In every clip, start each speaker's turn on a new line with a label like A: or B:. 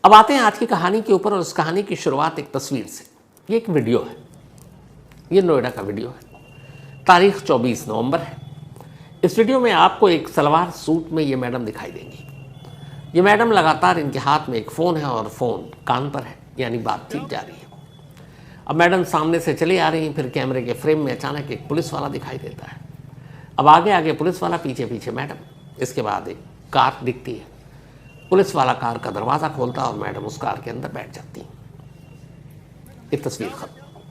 A: अब आते हैं आज की कहानी के ऊपर, और उस कहानी की शुरुआत एक तस्वीर से। ये एक वीडियो है, ये नोएडा का वीडियो है, तारीख 24 नवंबर है। इस वीडियो में आपको एक सलवार सूट में ये मैडम दिखाई देंगी। ये मैडम लगातार, इनके हाथ में एक फ़ोन है और फ़ोन कान पर है, यानी बातचीत जारी है। अब मैडम सामने से चली आ रही हैं, फिर कैमरे के फ्रेम में अचानक एक पुलिस वाला दिखाई देता है। अब आगे आगे पुलिस वाला, पीछे पीछे मैडम। इसके बाद एक कार दिखती है, पुलिस वाला कार का दरवाज़ा खोलता है और मैडम उस कार के अंदर बैठ जाती है। ये तस्वीर खत्म।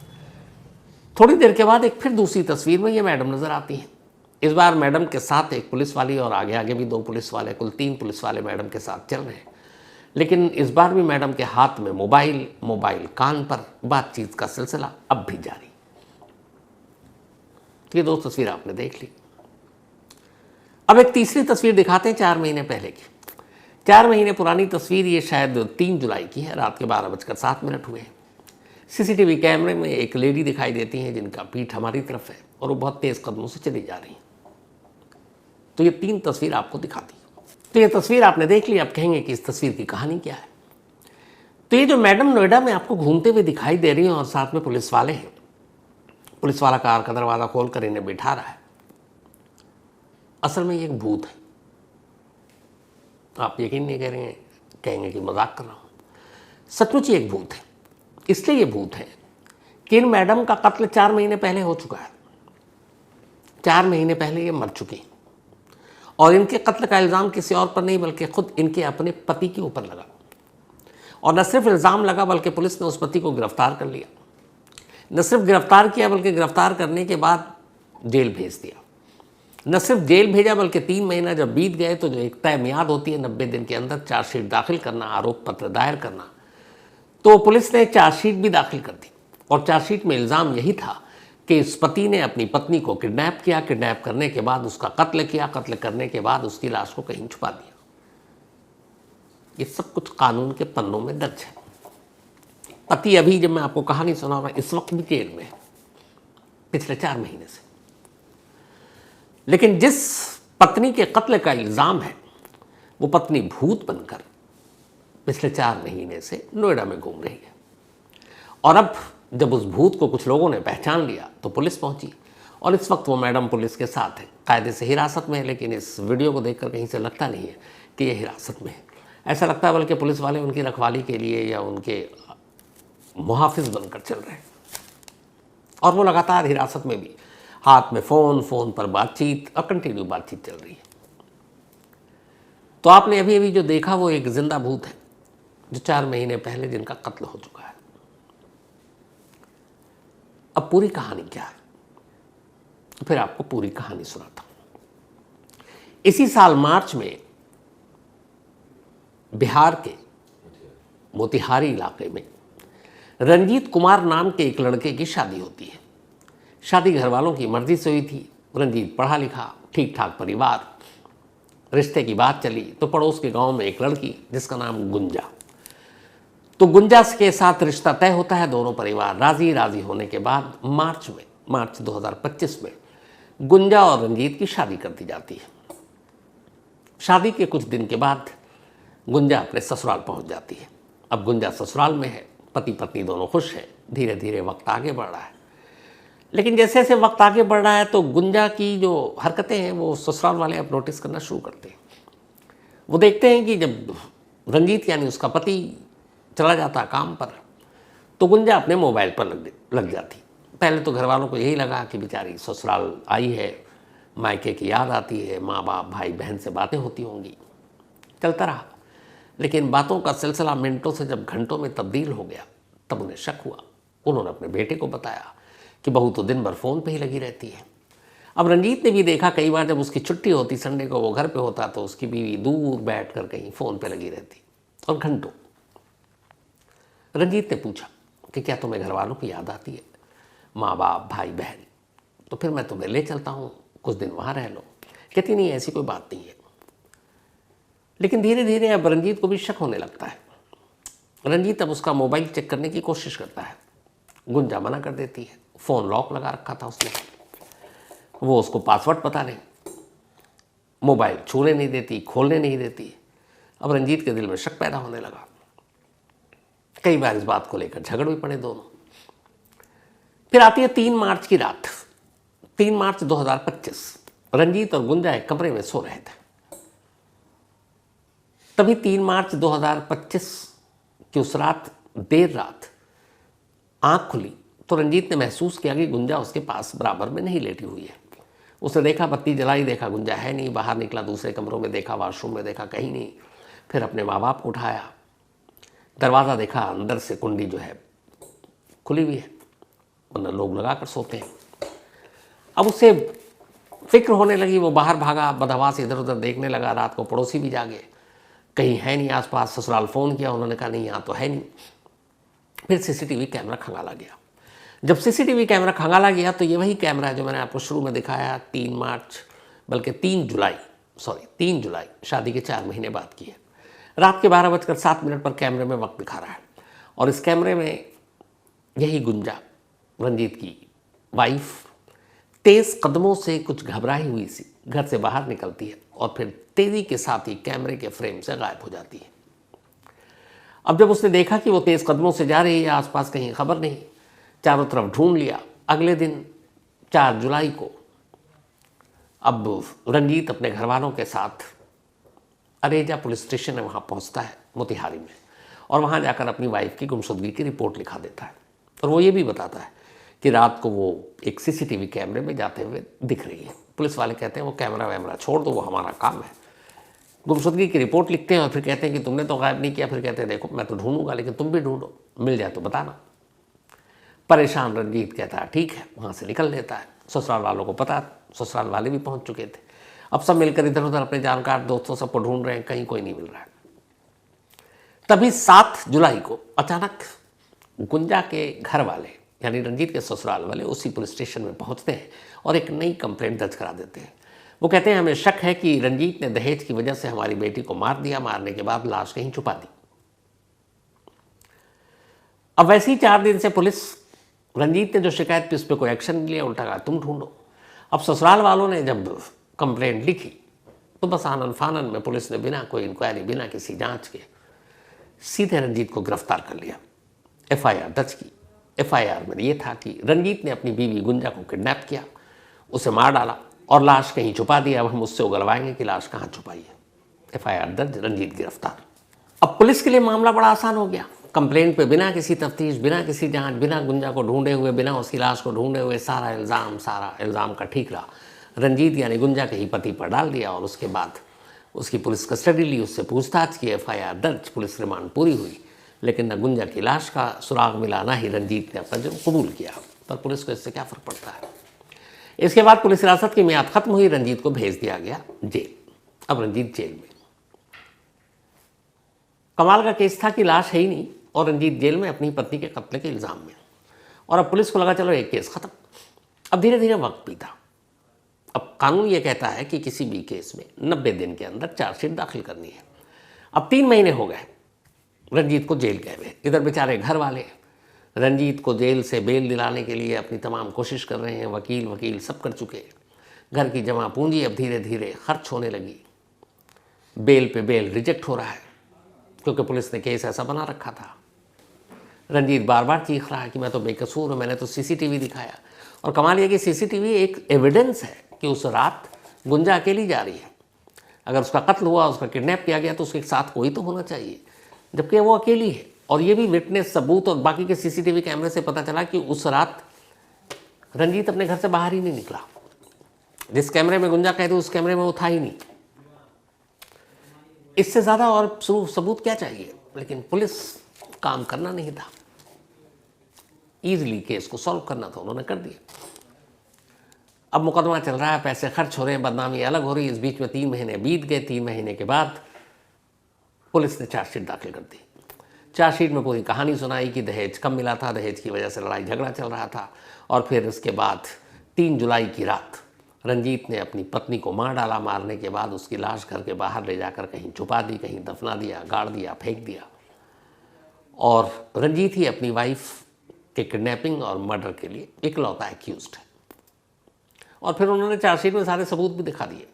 A: थोड़ी देर के बाद एक फिर दूसरी तस्वीर में ये मैडम नज़र आती हैं। इस बार मैडम के साथ एक पुलिस वाली और आगे आगे भी 2 पुलिस वाले, कुल 3 पुलिस वाले मैडम के साथ चल रहे हैं। लेकिन इस बार भी मैडम के हाथ में मोबाइल कान पर, बातचीत का सिलसिला अब भी जारी। ये 2 तस्वीर आपने देख ली। अब एक तीसरी तस्वीर दिखाते हैं 4 महीने पहले की। 4 महीने पुरानी तस्वीर, ये शायद 3 जुलाई की है। रात के 12:07 हुए हैं। सीसीटीवी कैमरे में एक लेडी दिखाई देती हैं जिनका पीठ हमारी तरफ है और वो बहुत तेज़ कदमों से चली जा रही हैं। तो ये 3 तस्वीर आपको दिखाती। तो ये तस्वीर आपने देख ली। आप कहेंगे कि इस तस्वीर की कहानी क्या है। तो ये जो मैडम नोएडा में आपको घूमते हुए दिखाई दे रही हैं और साथ में पुलिस वाले हैं, पुलिस वाला कार का दरवाज़ा खोलकर इन्हें बिठा रहा है, असल में ये एक भूत है। आप यकीन नहीं करेंगे, कहेंगे कि मजाक कर रहा हूँ। सचमुच ही एक भूत है। इसलिए ये भूत है कि इन मैडम का कत्ल 4 महीने पहले हो चुका है। 4 महीने पहले ये मर चुकी, और इनके कत्ल का इल्ज़ाम किसी और पर नहीं बल्कि खुद इनके अपने पति के ऊपर लगा। और न सिर्फ इल्ज़ाम लगा बल्कि पुलिस ने उस पति को गिरफ्तार कर लिया। न सिर्फ गिरफ्तार किया बल्कि गिरफ्तार करने के बाद जेल भेज दिया। न सिर्फ जेल भेजा बल्कि 3 महीना जब बीत गए तो जो एक तय मियाद होती है 90 दिन के अंदर चार्जशीट दाखिल करना, आरोप पत्र दायर करना, तो पुलिस ने चार्जशीट भी दाखिल कर दी। और चार्जशीट में इल्ज़ाम यही था कि इस पति ने अपनी पत्नी को किडनैप किया, किडनैप करने के बाद उसका कत्ल किया, कत्ल करने के बाद उसकी लाश को कहीं छुपा दिया। ये सब कुछ कानून के पन्नों में दर्ज है। पति अभी, जब मैं आपको कहानी सुना रहा, इस वक्त भी जेल में है, पिछले 4 महीने से। लेकिन जिस पत्नी के कत्ल का इल्ज़ाम है वो पत्नी भूत बनकर पिछले 4 महीने से नोएडा में घूम रही है। और अब जब उस भूत को कुछ लोगों ने पहचान लिया तो पुलिस पहुंची, और इस वक्त वो मैडम पुलिस के साथ है, कायदे से हिरासत में है। लेकिन इस वीडियो को देखकर कहीं से लगता नहीं है कि ये हिरासत में है। ऐसा लगता है बल्कि पुलिस वाले उनकी रखवाली के लिए या उनके मुहाफिज बनकर चल रहे हैं। और वो लगातार हिरासत में भी, हाथ में फ़ोन पर बातचीत, और कंटिन्यू बातचीत चल रही है। तो आपने अभी अभी जो देखा वो एक जिंदा भूत है जो 4 महीने पहले जिनका कत्ल हो चुका है। अब पूरी कहानी क्या है, तो फिर आपको पूरी कहानी सुनाता हूं। इसी साल मार्च में बिहार के मोतिहारी इलाके में रंजीत कुमार नाम के एक लड़के की शादी होती है। शादी घर वालों की मर्जी से हुई थी। रंजीत पढ़ा लिखा, ठीक ठाक परिवार। रिश्ते की बात चली तो पड़ोस के गांव में एक लड़की जिसका नाम गुंजा, तो गुंजा के साथ रिश्ता तय होता है। दोनों परिवार राजी होने के बाद मार्च 2025 में गुंजा और रंजीत की शादी कर दी जाती है। शादी के कुछ दिन के बाद गुंजा अपने ससुराल पहुंच जाती है। अब गुंजा ससुराल में है, पति पत्नी दोनों खुश हैं। धीरे धीरे वक्त आगे बढ़ रहा है। लेकिन जैसे जैसे वक्त आगे बढ़ रहा है तो गुंजा की जो हरकतें हैं वो ससुराल वाले अब नोटिस करना शुरू करते हैं। वो देखते हैं कि जब रंजीत यानी उसका पति चला जाता काम पर तो गुंजा अपने मोबाइल पर लग जाती। पहले तो घर वालों को यही लगा कि बेचारी ससुराल आई है, मायके की याद आती है, माँ बाप भाई बहन से बातें होती होंगी। चलता रहा, लेकिन बातों का सिलसिला मिनटों से जब घंटों में तब्दील हो गया तब उन्हें शक हुआ। उन्होंने अपने बेटे को बताया कि बहू तो दिन भर फ़ोन पे ही लगी रहती है। अब रंजीत ने भी देखा कई बार जब उसकी छुट्टी होती, संडे को वो घर पे होता, तो उसकी बीवी दूर बैठकर कहीं फ़ोन पे लगी रहती और घंटों। रंजीत ने पूछा कि क्या तुम्हें घर वालों की याद आती है, माँ बाप भाई बहन? तो फिर मैं तुम्हें ले चलता हूँ, कुछ दिन वहाँ रह लो। कहती नहीं, ऐसी कोई बात नहीं है। लेकिन धीरे धीरे अब रंजीत को भी शक होने लगता है। रंजीत अब उसका मोबाइल चेक करने की कोशिश करता है। गुंजा मना कर देती है। फ़ोन लॉक लगा रखा था उसने, वो उसको पासवर्ड पता नहीं, मोबाइल छूने नहीं देती, खोलने नहीं देती। अब रंजीत के दिल में शक पैदा होने लगा। कई बार इस बात को लेकर झगड़ भी पड़े दोनों। फिर आती है 3 मार्च की रात। 3 मार्च 2025 रंजीत और गुंजा एक कमरे में सो रहे थे। तभी 3 मार्च 2025 की उस रात देर रात आंख खुली तो रंजीत ने महसूस किया कि गुंजा उसके पास बराबर में नहीं लेटी हुई है। उसने देखा, बत्ती जलाई, देखा गुंजा है नहीं। बाहर निकला, दूसरे कमरों में देखा, वॉशरूम में देखा, कहीं नहीं। फिर अपने माँ बाप को उठाया, दरवाज़ा देखा, अंदर से कुंडी जो है खुली हुई है, वरना लोग लगा कर सोते हैं। अब उसे फिक्र होने लगी, वो बाहर भागा, बदहवास इधर उधर देखने लगा। रात को पड़ोसी भी जागे, कहीं है नहीं आसपास। ससुराल फ़ोन किया, उन्होंने कहा नहीं यहाँ तो है नहीं। फिर सीसीटीवी कैमरा खंगाला गया। जब सीसीटीवी कैमरा खंगाला गया तो ये वही कैमरा है जो मैंने आपको शुरू में दिखाया। 3 मार्च बल्कि 3 जुलाई शादी के 4 महीने बाद की है। रात के 12:07 पर कैमरे में वक्त दिखा रहा है और इस कैमरे में यही गुंजा, रंजीत की वाइफ, तेज़ कदमों से कुछ घबराई हुई सी घर से बाहर निकलती है और फिर तेज़ी के साथ ही कैमरे के फ्रेम से गायब हो जाती है। अब जब उसने देखा कि वो तेज़ कदमों से जा रही है, आसपास कहीं खबर नहीं, चारों तरफ ढूंढ लिया। अगले दिन 4 जुलाई को अब रंजीत अपने घर वालों के साथ अरेजा पुलिस स्टेशन में वहाँ पहुँचता है मोतिहारी में, और वहाँ जाकर अपनी वाइफ की गुमशुदगी की रिपोर्ट लिखा देता है। और वो ये भी बताता है कि रात को वो एक सीसीटीवी कैमरे में जाते हुए दिख रही है। पुलिस वाले कहते हैं वो कैमरा वैमरा छोड़ दो, वो हमारा काम है। गुमशुदगी की रिपोर्ट लिखते हैं और फिर कहते हैं कि तुमने तो गायब नहीं किया। फिर कहते हैं देखो मैं तो ढूंढूंगा, लेकिन तुम भी ढूंढो, मिल जाए तो बताना। परेशान रंजीत कहता है ठीक है, वहाँ से निकल लेता है। ससुराल वालों को पता, ससुराल वाले भी पहुँच चुके थे। अब सब मिलकर इधर उधर अपने जानकार दोस्तों सबको ढूंढ रहे हैं, कहीं कोई नहीं मिल रहा है। तभी 7 जुलाई को अचानक गुंजा के घर वाले यानी रंजीत के ससुराल वाले उसी पुलिस स्टेशन में पहुंचते हैं और एक नई कंप्लेंट दर्ज करा देते हैं। वो कहते हैं हमें शक है कि रंजीत ने दहेज की वजह से हमारी बेटी को मार दिया, मारने के बाद लाश कहीं छुपा दी। अब वैसे ही 4 दिन से पुलिस, रंजीत ने जो शिकायत की उस पर कोई एक्शन नहीं लिया, उल्टा कहा तुम ढूंढो। अब ससुराल वालों ने जब कंप्लेंट लिखी तो बस आनन फानन में पुलिस ने बिना कोई इंक्वायरी, बिना किसी जांच के सीधे रंजीत को गिरफ्तार कर लिया। एफआईआर दर्ज की। एफआईआर में ये था कि रंजीत ने अपनी बीवी गुंजा को किडनैप किया, उसे मार डाला और लाश कहीं छुपा दिया। अब हम उससे उगलवाएंगे कि लाश कहाँ छुपाई है। एफआईआर दर्ज, रंजीत गिरफ्तार। अब पुलिस के लिए मामला बड़ा आसान हो गया। कंप्लेंट पे बिना किसी तफ्तीश, बिना किसी जांच, बिना गुंजा को ढूंढे हुए, बिना उसकी लाश को ढूंढे हुए सारा इल्ज़ाम का ठीकरा रंजीत यानी गुंजा के ही पति पर डाल दिया। और उसके बाद उसकी पुलिस कस्टडी ली, उससे पूछताछ की, एफआईआर दर्ज, पुलिस रिमांड पूरी हुई। लेकिन न गुंजा की लाश का सुराग मिला, ना ही रंजीत ने अपना जुर्म कबूल किया। पर पुलिस को इससे क्या फ़र्क पड़ता है। इसके बाद पुलिस हिरासत की मियाद खत्म हुई, रंजीत को भेज दिया गया जेल। अब रंजीत जेल में। कमाल का केस था कि लाश है ही नहीं और रंजीत जेल में अपनी पत्नी के कत्ल के इल्ज़ाम में। और अब पुलिस को लगा चलो एक केस ख़त्म। अब धीरे धीरे वक्त बीता। अब कानून ये कहता है कि किसी भी केस में 90 दिन के अंदर चार्जशीट दाखिल करनी है। अब 3 महीने हो गए रंजीत को जेल गए हुए। इधर बेचारे घर वाले रंजीत को जेल से बेल दिलाने के लिए अपनी तमाम कोशिश कर रहे हैं। वकील सब कर चुके। घर की जमा पूंजी अब धीरे धीरे खर्च होने लगी। बेल पे बेल रिजेक्ट हो रहा है क्योंकि पुलिस ने केस ऐसा बना रखा था। रंजीत बार बार चीख रहा है कि मैं तो बेकसूर हूँ, मैंने तो सीसीटीवी दिखाया। और कमाल ये कि सीसीटीवी एक एविडेंस है कि उस रात गुंजा अकेली जा रही है। अगर उसका कत्ल हुआ, उसका किडनैप किया गया तो उसके साथ कोई तो होना चाहिए, जबकि वो अकेली है। और ये भी विटनेस, सबूत और बाकी के सीसीटीवी कैमरे से पता चला कि उस रात रंजीत अपने घर से बाहर ही नहीं निकला। जिस कैमरे में गुंजा कहते उस कैमरे में वो था ही नहीं। इससे ज़्यादा और सबूत क्या चाहिए। लेकिन पुलिस काम करना नहीं था, ईजिली केस को सॉल्व करना था, उन्होंने कर दिया। अब मुकदमा चल रहा है, पैसे खर्च हो रहे हैं, बदनामी अलग हो रही है। इस बीच में 3 महीने बीत गए। 3 महीने के बाद पुलिस ने चार्जशीट दाखिल कर दी। चार्जशीट में पूरी कहानी सुनाई कि दहेज कम मिला था, दहेज की वजह से लड़ाई झगड़ा चल रहा था। और फिर उसके बाद 3 जुलाई की रात रंजीत ने अपनी पत्नी को मार डाला। मारने के बाद उसकी लाश घर के बाहर ले जाकर कहीं छुपा दी, कहीं दफना दिया, गाड़ दिया, फेंक दिया। और रंजीत ही अपनी वाइफ के किडनैपिंग और मर्डर के लिए इकलौता एक्यूज्ड है। और फिर उन्होंने चार्जशीट में सारे सबूत भी दिखा दिए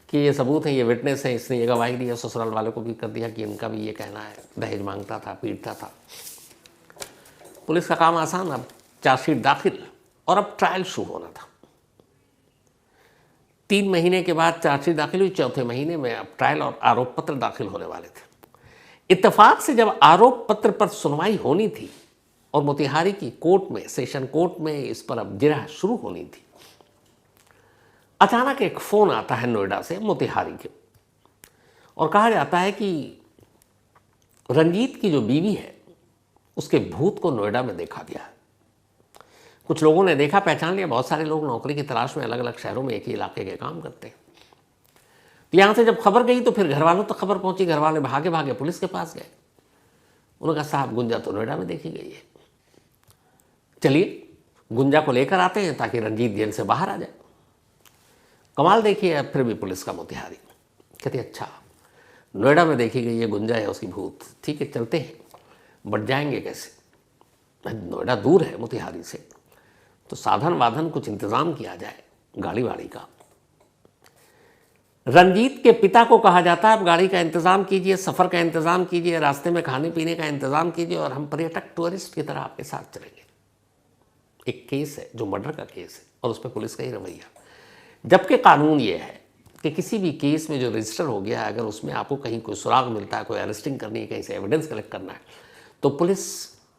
A: कि ये सबूत हैं, ये विटनेस हैं, इसने ये गवाही दी है। ससुराल वालों को भी कर दिया कि इनका भी ये कहना है, दहेज मांगता था, पीटता था। पुलिस का काम आसान, अब चार्जशीट दाखिल और अब ट्रायल शुरू होना था। 3 महीने के बाद चार्जशीट दाखिल हुई, चौथे महीने में अब ट्रायल और आरोप पत्र दाखिल होने वाले थे। इत्तेफाक से जब आरोप पत्र पर सुनवाई होनी थी और मोतिहारी की कोर्ट में, सेशन कोर्ट में इस पर अब जिरह शुरू होनी थी, अचानक एक फ़ोन आता है नोएडा से मोतिहारी के, और कहा जाता है कि रंजीत की जो बीवी है उसके भूत को नोएडा में देखा गया है। कुछ लोगों ने देखा, पहचान लिया। बहुत सारे लोग नौकरी की तलाश में अलग अलग शहरों में एक ही इलाके के काम करते हैं। तो यहाँ से जब खबर गई तो फिर घर वालों तक खबर पहुंची। घर वाले भागे भागे पुलिस के पास गए। उन्होंने कहा साहब गुंजा तो नोएडा में देखी गई है, चलिए गुंजा को लेकर आते हैं ताकि रंजीत जेल से बाहर आ जाए। कमाल देखिए, फिर भी पुलिस का मोतिहारी कहती अच्छा नोएडा में देखी गई है, गुंजा है उसकी भूत, ठीक है चलते हैं, बट जाएंगे कैसे? नोएडा दूर है मोतिहारी से, तो साधन वाधन कुछ इंतज़ाम किया जाए गाड़ी वाड़ी का। रंजीत के पिता को कहा जाता है अब गाड़ी का इंतज़ाम कीजिए, सफ़र का इंतज़ाम कीजिए, रास्ते में खाने पीने का इंतज़ाम कीजिए और हम पर्यटक टूरिस्ट की तरह आपके साथ चलेंगे। एक केस है जो मर्डर का केस है और उस पर पुलिस का ही रवैया, जबकि कानून ये है कि किसी भी केस में जो रजिस्टर हो गया है, अगर उसमें आपको कहीं कोई सुराग मिलता है, कोई अरेस्टिंग करनी है, कहीं से एविडेंस कलेक्ट करना है, तो पुलिस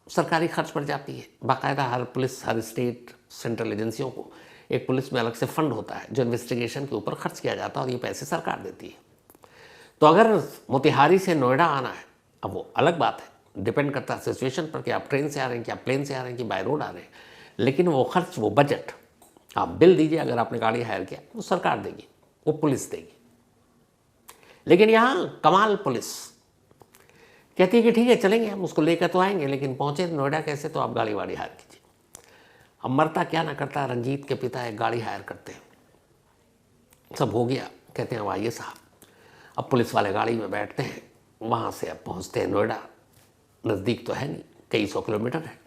A: सरकारी खर्च पड़ जाती है। बाकायदा हर पुलिस, हर स्टेट सेंट्रल एजेंसियों को एक पुलिस में अलग से फंड होता है जो इन्वेस्टिगेशन के ऊपर खर्च किया जाता है और ये पैसे सरकार देती है। तो अगर मोतिहारी से नोएडा आना है, अब वो अलग बात है, डिपेंड करता है सिचुएशन पर कि आप ट्रेन से आ रहे हैं, कि आप प्लेन से आ रहे हैं, कि बाय रोड आ रहे हैं, लेकिन वो खर्च, वो बजट आप बिल दीजिए, अगर आपने गाड़ी हायर किया वो सरकार देगी, वो पुलिस देगी। लेकिन यहाँ कमाल, पुलिस कहती है कि ठीक है चलेंगे, हम उसको लेकर तो आएंगे, लेकिन पहुँचे नोएडा कैसे, तो आप गाड़ी वाड़ी हायर कीजिए। अब मरता क्या ना करता, रंजीत के पिता एक गाड़ी हायर करते हैं, सब हो गया, कहते हैं आइए साहब। अब पुलिस वाले गाड़ी में बैठते हैं, वहाँ से अब पहुँचते हैं नोएडा। नज़दीक तो है नहीं, कई 100 किलोमीटर है।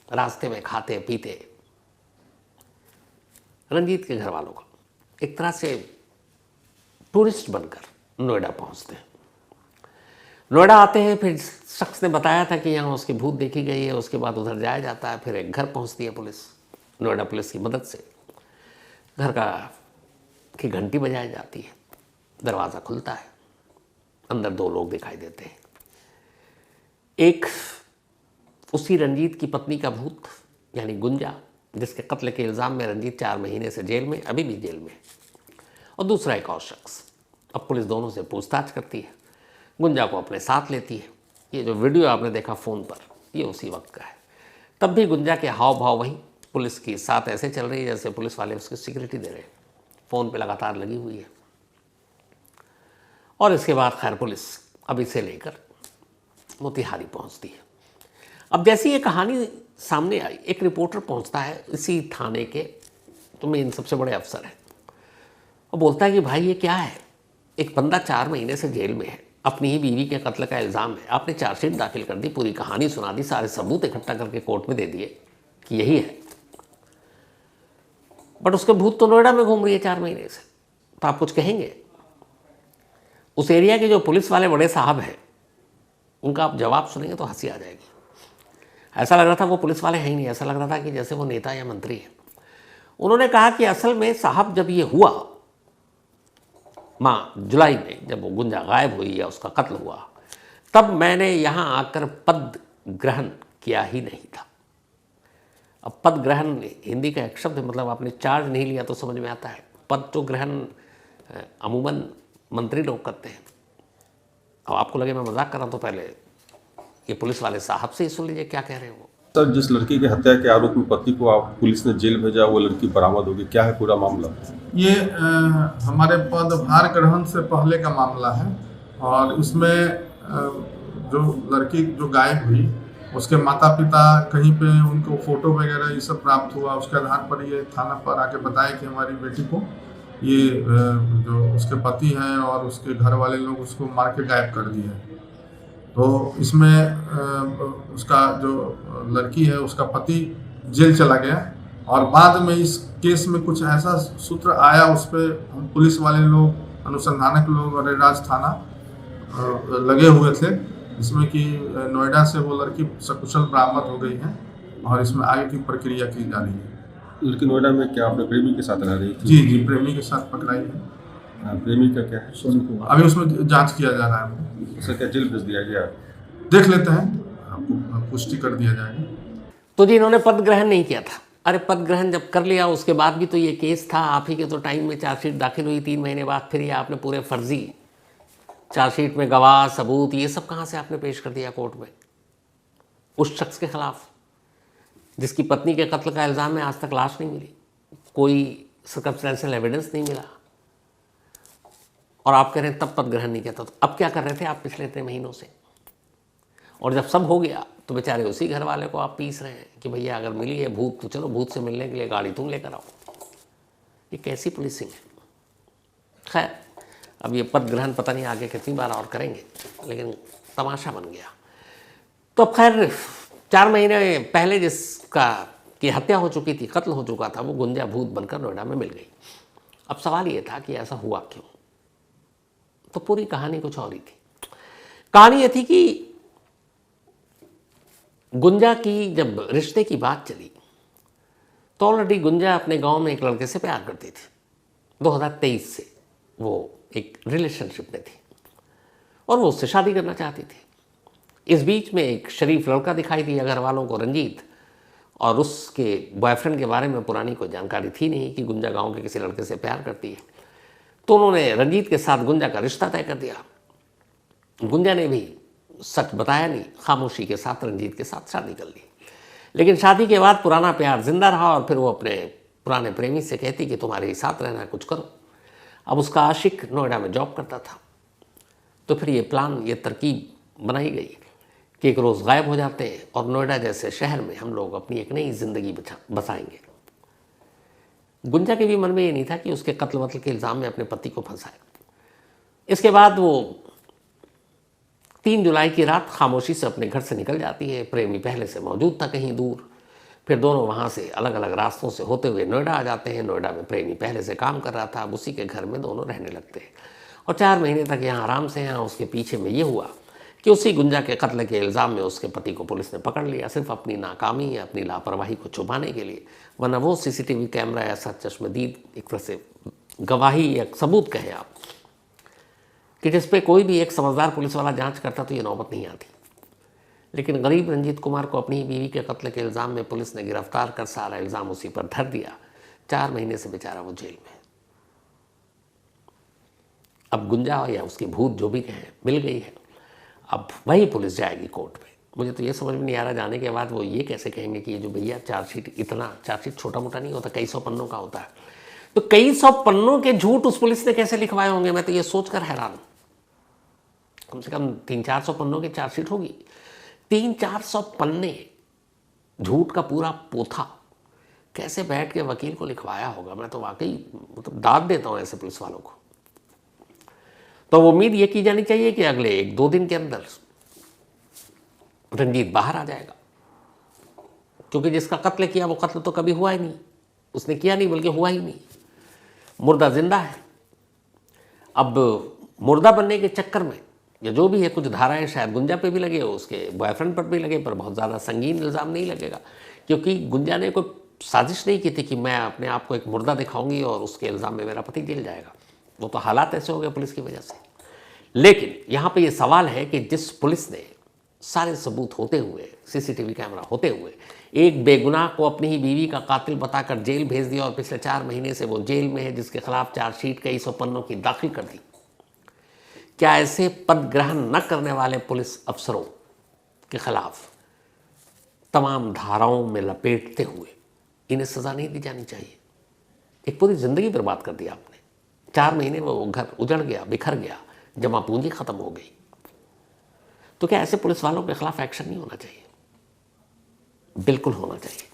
A: रास्ते में खाते पीते रंजीत के घर वालों का एक तरह से टूरिस्ट बनकर नोएडा पहुँचते हैं। नोएडा आते हैं, फिर शख्स ने बताया था कि यहाँ उसकी भूत देखी गई है, उसके बाद उधर जाया जाता है, फिर एक घर पहुँचती है पुलिस, नोएडा पुलिस की मदद से। घर की घंटी बजाई जाती है, दरवाज़ा खुलता है, अंदर 2 लोग दिखाई देते हैं। एक उसी रंजीत की पत्नी का भूत यानी गुंजा, जिसके कत्ल के इल्ज़ाम में रंजीत 4 महीने से जेल में, अभी भी जेल में है, और दूसरा एक और शख्स। अब पुलिस दोनों से पूछताछ करती है, गुंजा को अपने साथ लेती है। ये जो वीडियो आपने देखा फ़ोन पर, ये उसी वक्त का है। तब भी गुंजा के हाव भाव वही, पुलिस की साथ ऐसे चल रही है जैसे पुलिस वाले उसकी सिक्योरिटी दे रहे हैं, फ़ोन पे लगातार लगी हुई है। और इसके बाद खैर पुलिस अब इसे लेकर मोतिहारी पहुंचती है। अब जैसी ये कहानी सामने आई, एक रिपोर्टर पहुंचता है इसी थाने के, तो मेन सबसे बड़े अफसर हैं, और बोलता है कि भाई ये क्या है, एक बंदा 4 महीने से जेल में है, अपनी ही बीवी के कत्ल का इल्ज़ाम है, आपने चार्जशीट दाखिल कर दी, पूरी कहानी सुना दी, सारे सबूत इकट्ठा करके कोर्ट में दे दिए कि यही है, बट उसके भूत तो नोएडा में घूम रही है 4 महीने से, तो आप कुछ कहेंगे? उस एरिया के जो पुलिस वाले बड़े साहब हैं, उनका आप जवाब सुनेंगे तो हंसी आ जाएगी। ऐसा लग रहा था वो पुलिस वाले हैं ही नहीं, ऐसा लग रहा था कि जैसे वो नेता या मंत्री हैं। उन्होंने कहा कि असल में साहब जब ये हुआ जुलाई में, जब वो गुंजा गायब हुई या उसका कत्ल हुआ, तब मैंने यहाँ आकर पद ग्रहण किया ही नहीं था। अब पद ग्रहण हिंदी का एक शब्द है, मतलब आपने चार्ज नहीं लिया तो समझ में आता है। पद तो ग्रहण अमूमन मंत्री लोग करते हैं। अब आपको लगे मैं मजाक कर रहा हूँ तो पहले ये पुलिस वाले साहब से ही सुन लीजिए क्या कह रहे हैं वो।
B: सर, जिस लड़की की हत्या के आरोप में पति को आप पुलिस ने जेल भेजा, वो लड़की बरामद होगी, क्या है पूरा मामला?
C: ये हमारे पदभार ग्रहण से पहले का मामला है, और इसमें जो लड़की जो गायब हुई, उसके माता पिता कहीं पे उनको फोटो वगैरह ये सब प्राप्त हुआ, उसके आधार पर ये थाना पर आके बताया कि हमारी बेटी को ये जो उसके पति हैं और उसके घर वाले लोग उसको मार के गायब कर दिए। तो इसमें उसका जो लड़की है उसका पति जेल चला गया, और बाद में इस केस में कुछ ऐसा सूत्र आया, उस पर हम पुलिस वाले लोग, अनुसंधानक लोग और राज थाना लगे हुए थे, जिसमें कि नोएडा से वो लड़की सकुशल बरामद हो गई है और इसमें आगे की प्रक्रिया की जा रही है।
B: लेकिन नोएडा में क्या अपने प्रेमी के साथ रह रही थी?
C: जी जी, प्रेमी के साथ पकड़ाई है।
B: प्रेमी का क्या है?
C: अभी उसमें जांच किया जा रहा है।
B: उसे क्या जेल भेज दिया गया?
C: देख लेते हैं, आपको पुष्टि कर दिया जाएगा।
A: तो जी इन्होंने पद ग्रहण नहीं किया था। अरे पद ग्रहण जब कर लिया उसके बाद भी तो ये केस था, आप ही के तो टाइम में चार्जशीट दाखिल हुई 3 महीने बाद, फिर ये आपने पूरे फर्जी चार्जशीट में गवाह सबूत ये सब कहाँ से आपने पेश कर दिया कोर्ट में उस शख्स के खिलाफ जिसकी पत्नी के कत्ल का इल्ज़ाम है। आज तक लाश नहीं मिली, कोई सर्कमस्टेंशियल एविडेंस नहीं मिला, और आप कह रहे हैं तब पद ग्रहण नहीं किया था। तो अब क्या कर रहे थे आप पिछले इतने महीनों से? और जब सब हो गया तो बेचारे उसी घर वाले को आप पीस रहे हैं कि भैया अगर मिली है भूत तो चलो भूत से मिलने के लिए गाड़ी तुम लेकर आओ। ये कैसी पुलिसिंग है? खैर, अब ये पद ग्रहण पता नहीं आगे कितनी बार और करेंगे, लेकिन तमाशा बन गया। तो अब खैर 4 महीने पहले जिसका की हत्या हो चुकी थी, कत्ल हो चुका था, वो गुंजा भूत बनकर नोएडा में मिल गई। अब सवाल ये था कि ऐसा हुआ क्यों? तो पूरी कहानी कुछ और ही थी। कहानी ये थी कि गुंजा की जब रिश्ते की बात चली तो ऑलरेडी गुंजा अपने गांव में एक लड़के से प्यार करती थी। 2023 से वो एक रिलेशनशिप में थी और वो उससे शादी करना चाहती थी। इस बीच में एक शरीफ लड़का दिखाई दिया घर वालों को, रंजीत, और उसके बॉयफ्रेंड के बारे में पुरानी कोई जानकारी थी नहीं कि गुंजा गांव के किसी लड़के से प्यार करती है। तो उन्होंने रंजीत के साथ गुंजा का रिश्ता तय कर दिया। गुंजा ने भी सच बताया नहीं, खामोशी के साथ रंजीत के साथ शादी कर ली। लेकिन शादी के बाद पुराना प्यार जिंदा रहा और फिर वो अपने पुराने प्रेमी से कहती कि तुम्हारे साथ रहना है, कुछ करो। अब उसका आशिक नोएडा में जॉब करता था, तो फिर ये प्लान, ये तरकीब बनाई गई कि एक रोज़ गायब हो जाते हैं और नोएडा जैसे शहर में हम लोग अपनी एक नई जिंदगी बसाएंगे। गुंजा के भी मन में ये नहीं था कि उसके कत्ल वत्ल के इल्ज़ाम में अपने पति को फंसाए। इसके बाद वो 3 जुलाई की रात खामोशी से अपने घर से निकल जाती है। प्रेमी पहले से मौजूद था कहीं दूर, फिर दोनों वहाँ से अलग अलग रास्तों से होते हुए नोएडा आ जाते हैं। नोएडा में प्रेमी पहले से काम कर रहा था, अब उसी के घर में दोनों रहने लगते हैं और 4 महीने तक यहाँ आराम से हैं। उसके पीछे में ये हुआ कि उसी गुंजा के कत्ल के इल्ज़ाम में उसके पति को पुलिस ने पकड़ लिया, सिर्फ अपनी नाकामी या अपनी लापरवाही को छुपाने के लिए। वरना वो CCTV कैमरा ऐसा चश्मदीद, एक तरह से गवाही या सबूत कहें आप, कि जिस पे कोई भी एक समझदार पुलिस वाला जांच करता तो ये नौबत नहीं आती। लेकिन गरीब रंजीत कुमार को अपनी बीवी के कत्ल के इल्ज़ाम में पुलिस ने गिरफ्तार कर सारा इल्ज़ाम उसी पर धर दिया। 4 महीने से बेचारा वो जेल में। अब गुंजा या उसकी भूत जो भी कहें मिल गई है, अब वही पुलिस जाएगी कोर्ट में। मुझे तो ये समझ में नहीं आ रहा जाने के बाद वो ये कैसे कहेंगे कि ये जो भैया चार्जशीट, इतना चार्जशीट छोटा मोटा नहीं होता, कई 100 पन्नों का होता है। तो कई 100 पन्नों के झूठ उस पुलिस ने कैसे लिखवाए होंगे? मैं तो ये सोचकर हैरान हूं। कम से कम 300-400 पन्नों की चार्जशीट होगी। 300-400 पन्ने झूठ का पूरा पोथा कैसे बैठ के वकील को लिखवाया होगा? मैं तो वाकई मतलब दाद देता हूं ऐसे पुलिस वालों को। तो उम्मीद ये की जानी चाहिए कि अगले 1-2 दिन के अंदर रंजीत बाहर आ जाएगा, क्योंकि जिसका कत्ल किया वो कत्ल तो कभी हुआ ही नहीं, उसने किया नहीं बल्कि हुआ ही नहीं। मुर्दा जिंदा है। अब मुर्दा बनने के चक्कर में या जो भी है, कुछ धाराएं शायद गुंजा पे भी लगे, उसके बॉयफ्रेंड पर भी लगे, पर बहुत ज़्यादा संगीन इल्ज़ाम नहीं लगेगा, क्योंकि गुंजा ने कोई साजिश नहीं की थी कि मैं अपने आप को एक मुर्दा दिखाऊंगी और उसके इल्ज़ाम में मेरा पति जेल जाएगा। वो तो हालात ऐसे हो गए पुलिस की वजह से। लेकिन यहाँ पे ये सवाल है कि जिस पुलिस ने सारे सबूत होते हुए, CCTV कैमरा होते हुए, एक बेगुनाह को अपनी ही बीवी का कातिल बताकर जेल भेज दिया और पिछले 4 महीने से वो जेल में है, जिसके खिलाफ चार्जशीट कई 100 पन्नों की दाखिल कर दी, क्या ऐसे पद ग्रहण न करने वाले पुलिस अफसरों के खिलाफ तमाम धाराओं में लपेटते हुए इन्हें सज़ा नहीं दी जानी चाहिए? एक पूरी ज़िंदगी बर्बाद कर दी आपने। 4 महीने में वो घर उजड़ गया, बिखर गया, जमा पूंजी खत्म हो गई। तो क्या ऐसे पुलिस वालों के खिलाफ एक्शन नहीं होना चाहिए? बिल्कुल होना चाहिए।